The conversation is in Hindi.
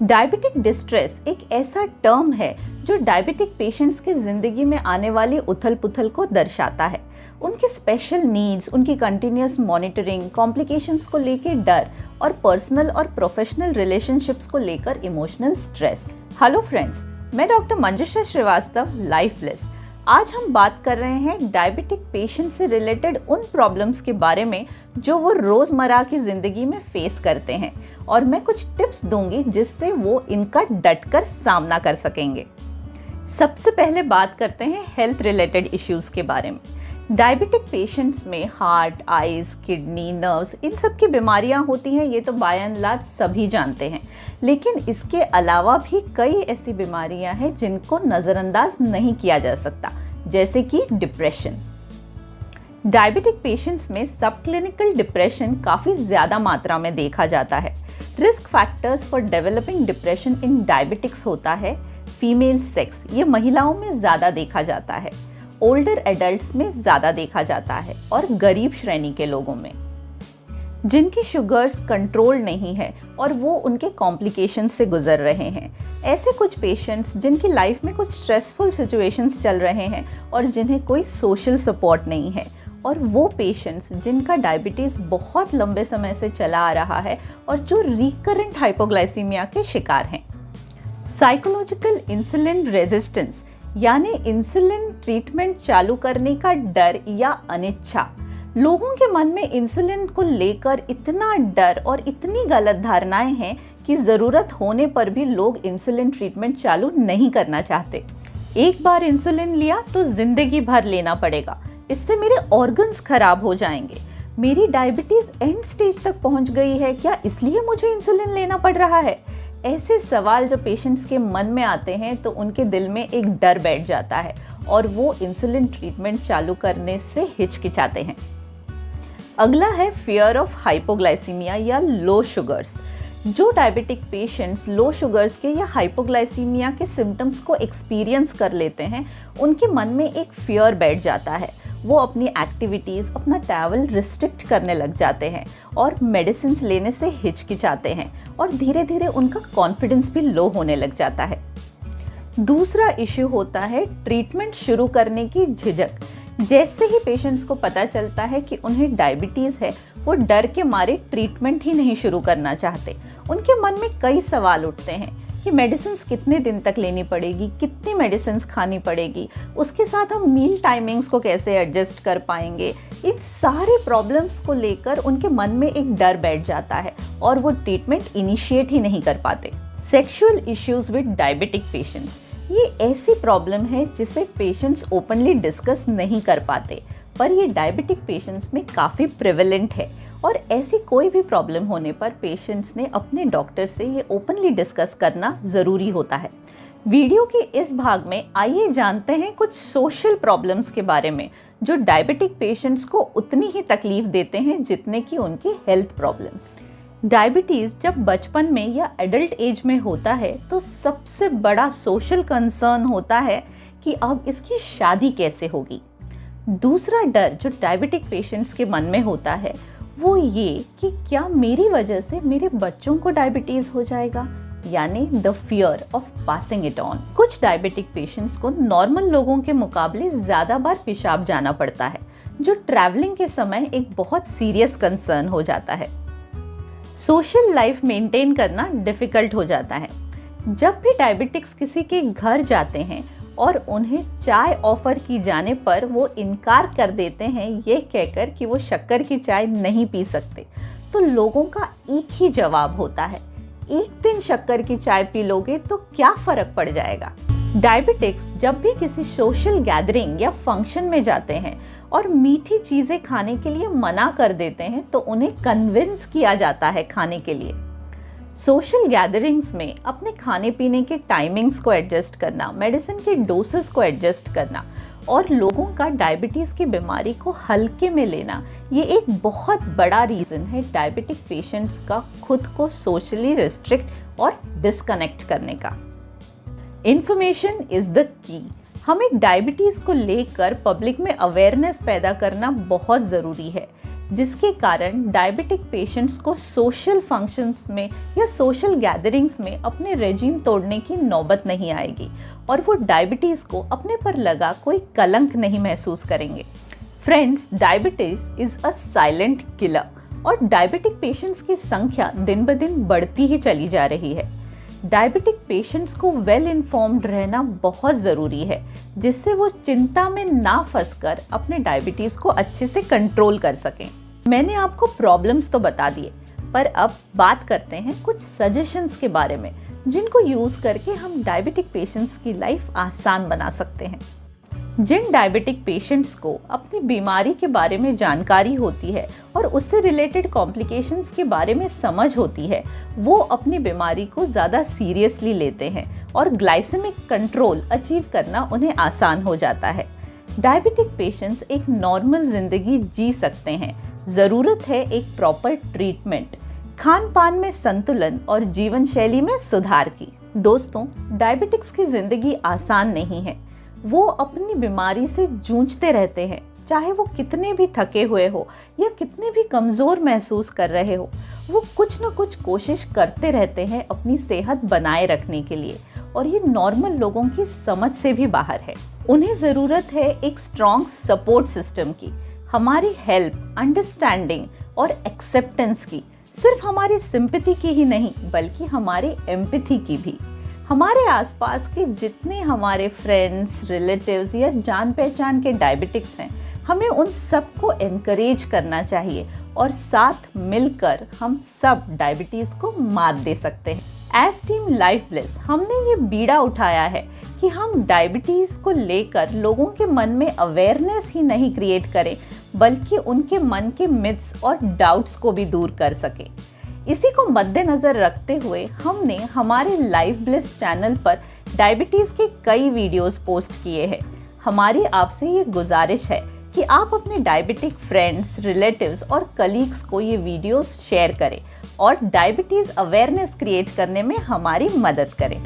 डायबिटिक डिस्ट्रेस एक ऐसा टर्म है जो डायबिटिक पेशेंट्स की ज़िंदगी में आने वाली उथल पुथल को दर्शाता है। उनकी स्पेशल नीड्स, उनकी कंटिन्यूस मॉनिटरिंग, कॉम्प्लिकेशंस को लेकर डर और पर्सनल और प्रोफेशनल रिलेशनशिप्स को लेकर इमोशनल स्ट्रेस। हेलो फ्रेंड्स, मैं डॉक्टर मंजुषा श्रीवास्तव, लाइफ ब्लिस। आज हम बात कर रहे हैं डायबिटिक पेशेंट से रिलेटेड उन प्रॉब्लम्स के बारे में जो वो रोज़मर्रा की ज़िंदगी में फेस करते हैं, और मैं कुछ टिप्स दूंगी जिससे वो इनका डटकर सामना कर सकेंगे। सबसे पहले बात करते हैं हेल्थ रिलेटेड इश्यूज़ के बारे में। डायबिटिक पेशेंट्स में हार्ट, आइज़, किडनी, नर्व्स, इन सब की बीमारियां होती हैं, ये तो बाय एंड लार्ज सभी जानते हैं। लेकिन इसके अलावा भी कई ऐसी बीमारियां हैं जिनको नज़रअंदाज नहीं किया जा सकता, जैसे कि डिप्रेशन। डायबिटिक पेशेंट्स में सब क्लिनिकल डिप्रेशन काफ़ी ज़्यादा मात्रा में देखा जाता है। Risk factors for developing depression in diabetics होता है फीमेल सेक्स, ये महिलाओं में ज़्यादा देखा जाता है, ओल्डर एडल्ट्स में ज़्यादा देखा जाता है, और गरीब श्रेणी के लोगों में जिनकी शुगर्स कंट्रोल नहीं है और वो उनके कॉम्प्लिकेशंस से गुजर रहे हैं। ऐसे कुछ पेशेंट्स जिनकी लाइफ में कुछ स्ट्रेसफुल सिचुएशंस चल रहे हैं और जिन्हें कोई सोशल सपोर्ट नहीं है, और वो पेशेंट्स जिनका डायबिटीज़ बहुत लंबे समय से चला आ रहा है और जो रिकरेंट हाइपोग्लाइसीमिया के शिकार हैं। साइकोलॉजिकल इंसुलिन रेजिस्टेंस यानी इंसुलिन ट्रीटमेंट चालू करने का डर या अनिच्छा। लोगों के मन में इंसुलिन को लेकर इतना डर और इतनी गलत धारणाएं हैं कि ज़रूरत होने पर भी लोग इंसुलिन ट्रीटमेंट चालू नहीं करना चाहते। एक बार इंसुलिन लिया तो ज़िंदगी भर लेना पड़ेगा, इससे मेरे ऑर्गन्स खराब हो जाएंगे, मेरी डायबिटीज़ एंड स्टेज तक पहुंच गई है क्या, इसलिए मुझे इंसुलिन लेना पड़ रहा है। ऐसे सवाल जब पेशेंट्स के मन में आते हैं तो उनके दिल में एक डर बैठ जाता है और वो इंसुलिन ट्रीटमेंट चालू करने से हिचकिचाते हैं। अगला है फियर ऑफ हाइपोग्लाइसीमिया या लो शुगर्स। जो डायबिटिक पेशेंट्स लो शुगर्स के या हाइपोग्लाइसीमिया के सिम्टम्स को एक्सपीरियंस कर लेते हैं, उनके मन में एक फियर बैठ जाता है। वो अपनी एक्टिविटीज़, अपना ट्रैवल रिस्ट्रिक्ट करने लग जाते हैं और मेडिसिन्स लेने से हिचकिचाते हैं, और धीरे धीरे उनका कॉन्फिडेंस भी लो होने लग जाता है। दूसरा इश्यू होता है ट्रीटमेंट शुरू करने की झिझक। जैसे ही पेशेंट्स को पता चलता है कि उन्हें डायबिटीज़ है, वो डर के मारे ट्रीटमेंट ही नहीं शुरू करना चाहते। उनके मन में कई सवाल उठते हैं कि मेडिसिन्स कितने दिन तक लेनी पड़ेगी, कितनी मेडिसिन्स खानी पड़ेगी, उसके साथ हम मील टाइमिंग्स को कैसे एडजस्ट कर पाएंगे। इन सारे प्रॉब्लम्स को लेकर उनके मन में एक डर बैठ जाता है और वो ट्रीटमेंट इनिशिएट ही नहीं कर पाते। Sexual issues with diabetic patients, ये ऐसी प्रॉब्लम है जिसे पेशेंट्स ओपनली डिस्कस नहीं कर पाते, पर ये डायबिटिक पेशेंट्स में काफ़ी प्रेवलेंट है, और ऐसी कोई भी प्रॉब्लम होने पर पेशेंट्स ने अपने डॉक्टर से ये ओपनली डिस्कस करना ज़रूरी होता है। वीडियो के इस भाग में आइए जानते हैं कुछ सोशल प्रॉब्लम्स के बारे में जो डायबिटिक पेशेंट्स को उतनी ही तकलीफ देते हैं जितने कि उनकी हेल्थ प्रॉब्लम्स। डायबिटीज़ जब बचपन में या एडल्ट एज में होता है तो सबसे बड़ा सोशल कंसर्न होता है कि अब इसकी शादी कैसे होगी। दूसरा डर जो डायबिटिक पेशेंट्स के मन में होता है वो ये कि क्या मेरी वजह से मेरे बच्चों को डायबिटीज़ हो जाएगा, यानी the fear of passing it on. कुछ डायबिटिक पेशेंट्स को नॉर्मल लोगों के मुकाबले ज़्यादा बार पेशाब जाना पड़ता है, जो ट्रैवलिंग के समय एक बहुत सीरियस कंसर्न हो जाता है। सोशल लाइफ मेंटेन करना डिफ़िकल्ट हो जाता है। जब भी डायबिटिक्स किसी के घर जाते हैं और उन्हें चाय ऑफ़र की जाने पर वो इनकार कर देते हैं ये कहकर कि वो शक्कर की चाय नहीं पी सकते, तो लोगों का एक ही जवाब होता है, एक दिन शक्कर की चाय पी लोगे तो क्या फ़र्क पड़ जाएगा। डायबिटिक्स जब भी किसी सोशल गैदरिंग या फंक्शन में जाते हैं और मीठी चीज़ें खाने के लिए मना कर देते हैं तो उन्हें कन्विंस किया जाता है खाने के लिए। सोशल गैदरिंग्स में अपने खाने पीने के टाइमिंग्स को एडजस्ट करना, मेडिसिन के डोसेस को एडजस्ट करना और लोगों का डायबिटीज़ की बीमारी को हल्के में लेना, ये एक बहुत बड़ा रीज़न है डायबिटिक पेशेंट्स का खुद को सोशली रिस्ट्रिक्ट और डिस्कनेक्ट करने का। Information is the key. हमें डायबिटीज़ को लेकर पब्लिक में अवेयरनेस पैदा करना बहुत ज़रूरी है। जिसके कारण डायबिटिक पेशेंट्स को सोशल फंक्शंस में या सोशल गैदरिंग्स में अपने रेजिम तोड़ने की नौबत नहीं आएगी और वो डायबिटीज़ को अपने पर लगा कोई कलंक नहीं महसूस करेंगे। Friends, diabetes is a silent killer और डायबिटिक पेशेंट्स की संख्या दिन ब दिन बढ़ती ही चली जा रही है। डायबिटिक पेशेंट्स को वेल इन्फॉर्म्ड रहना बहुत ज़रूरी है, जिससे वो चिंता में ना फंसकर अपने डायबिटीज़ को अच्छे से कंट्रोल कर सकें। मैंने आपको प्रॉब्लम्स तो बता दिए, पर अब बात करते हैं कुछ सजेशंस के बारे में, जिनको यूज़ करके हम डायबिटिक पेशेंट्स की लाइफ आसान बना सकते हैं। जिन डायबिटिक पेशेंट्स को अपनी बीमारी के बारे में जानकारी होती है और उससे रिलेटेड कॉम्प्लिकेशंस के बारे में समझ होती है, वो अपनी बीमारी को ज़्यादा सीरियसली लेते हैं और ग्लाइसेमिक कंट्रोल अचीव करना उन्हें आसान हो जाता है। डायबिटिक पेशेंट्स एक नॉर्मल ज़िंदगी जी सकते हैं। ज़रूरत है एक प्रॉपर ट्रीटमेंट, खान पान में संतुलन और जीवन शैली में सुधार की। दोस्तों, डायबिटिक्स की ज़िंदगी आसान नहीं है। वो अपनी बीमारी से जूझते रहते हैं, चाहे वो कितने भी थके हुए हो या कितने भी कमज़ोर महसूस कर रहे हो। वो कुछ न कुछ कोशिश करते रहते हैं अपनी सेहत बनाए रखने के लिए, और ये नॉर्मल लोगों की समझ से भी बाहर है। उन्हें ज़रूरत है एक स्ट्रॉन्ग सपोर्ट सिस्टम की, हमारी हेल्प, अंडरस्टैंडिंग और एक्सेप्टेंस की। सिर्फ हमारी सिंपैथी की ही नहीं, बल्कि हमारे एम्पैथी की भी। हमारे आसपास के जितने हमारे फ्रेंड्स, रिलेटिव्स या जान पहचान के डायबिटिक्स हैं, हमें उन सबको एनकरेज करना चाहिए और साथ मिलकर हम सब डायबिटीज़ को मात दे सकते हैं। एज टीम लाइफ ब्लिस हमने ये बीड़ा उठाया है कि हम डायबिटीज़ को लेकर लोगों के मन में अवेयरनेस ही नहीं क्रिएट करें, बल्कि उनके मन के मिथ्स और डाउट्स को भी दूर कर सकें। इसी को मद्देनज़र रखते हुए हमने हमारे लाइफ ब्लिस चैनल पर डायबिटीज़ के कई वीडियोस पोस्ट किए हैं। हमारी आपसे ये गुजारिश है कि आप अपने डायबिटिक फ्रेंड्स, रिलेटिव्स और कलीग्स को ये वीडियोस शेयर करें और डायबिटीज़ अवेयरनेस क्रिएट करने में हमारी मदद करें।